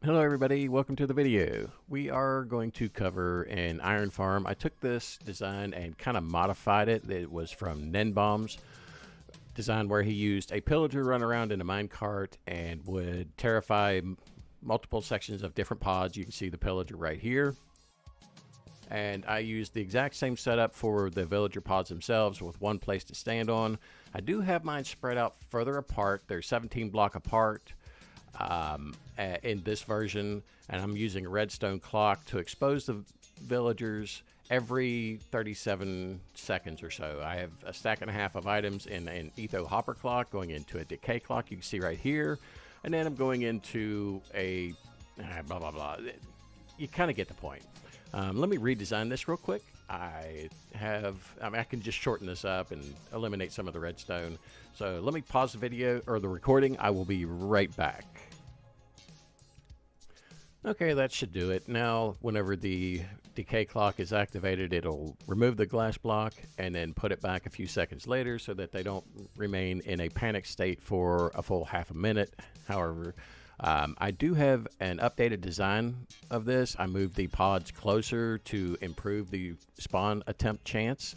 Hello everybody, welcome to the video. We are going to cover an iron farm. I took this design and kind of modified it. It was from Gnembon's design where he used a pillager run around in a minecart and would terrify multiple sections of different pods. You can see the pillager right here. And I used the exact same setup for the villager pods themselves with one place to stand on. I do have mine spread out further apart. They're 17 block apart. In this version, and I'm using a redstone clock to expose the villagers every 37 seconds or so. I have a stack and a half of items in an etho hopper clock going into a decay clock, you can see right here, and then I'm going into a blah blah blah. You kind of get the point. Let me redesign this real quick. I can just shorten this up and eliminate some of the redstone. So let me pause the video or the recording. I will be right back. Okay, that should do it. Now, whenever the decay clock is activated, it'll remove the glass block and then put it back a few seconds later so that they don't remain in a panic state for a full half a minute. However, I do have an updated design of this. I moved the pods closer to improve the spawn attempt chance.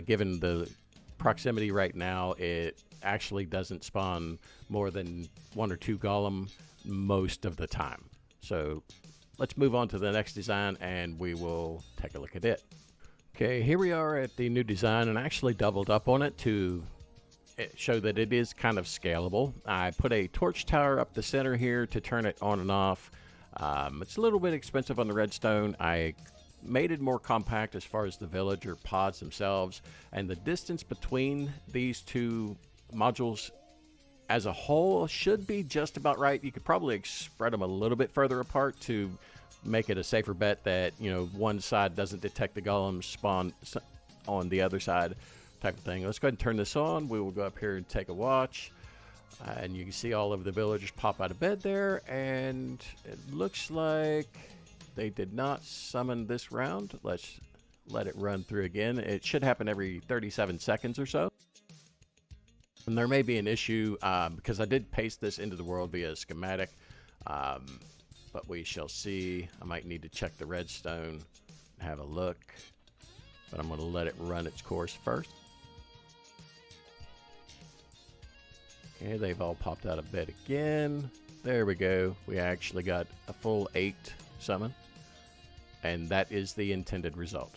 Given the proximity right now, it actually doesn't spawn more than 1 or 2 golem most of the time. So let's move on to the next design and we will take a look at it. Okay, here we are at the new design, and I actually doubled up on it to show that it is kind of scalable. I put a torch tower up the center here to turn it on and off. It's a little bit expensive on the redstone. I made it more compact as far as the villager pods themselves, and the distance between these two modules as a whole should be just about right. You could probably spread them a little bit further apart to make it a safer bet that, you know, one side doesn't detect the golems spawn on the other side type of thing. Let's go ahead and turn this on. We will go up here and take a watch. And you can see all of the villagers pop out of bed there. And it looks like they did not summon this round. Let's let it run through again. It should happen every 37 seconds or so. And there may be an issue because I did paste this into the world via schematic, but we shall see. I might need to check the redstone and have a look, but I'm going to let it run its course first. Okay, they've all popped out of bed again. There we go. We actually got a full 8 summon, and that is the intended result.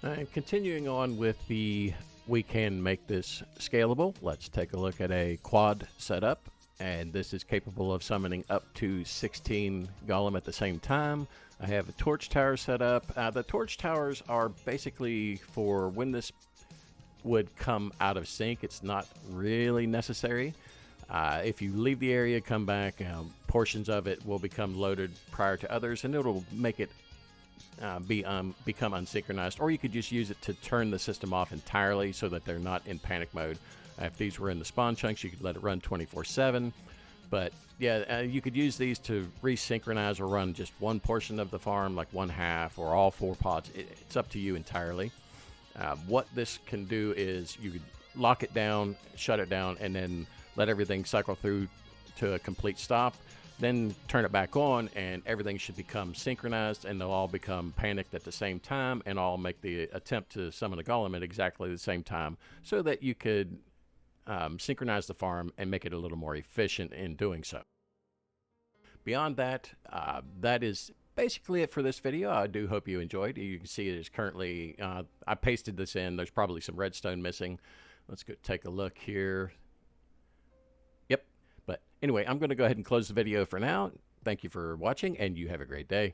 And continuing on with the we can make this scalable. Let's take a look at a quad setup, and this is capable of summoning up to 16 golem at the same time. I have a torch tower set up. The torch towers are basically for when this would come out of sync. It's not really necessary. If you leave the area, come back, portions of it will become loaded prior to others, and it'll make it become unsynchronized, or you could just use it to turn the system off entirely so that they're not in panic mode. If these were in the spawn chunks, you could let it run 24/7, but yeah, you could use these to resynchronize or run just one portion of the farm, like one half or all 4 pods. It's up to you entirely. What this can do is you could lock it down, shut it down, and then let everything cycle through to a complete stop. Then turn it back on, and everything should become synchronized, and they'll all become panicked at the same time, and all make the attempt to summon a golem at exactly the same time, so that you could synchronize the farm and make it a little more efficient in doing so. Beyond that, that is basically it for this video. I do hope you enjoyed. You can see it is currently, I pasted this in. There's probably some redstone missing. Let's go take a look here. But anyway, I'm going to go ahead and close the video for now. Thank you for watching, and you have a great day.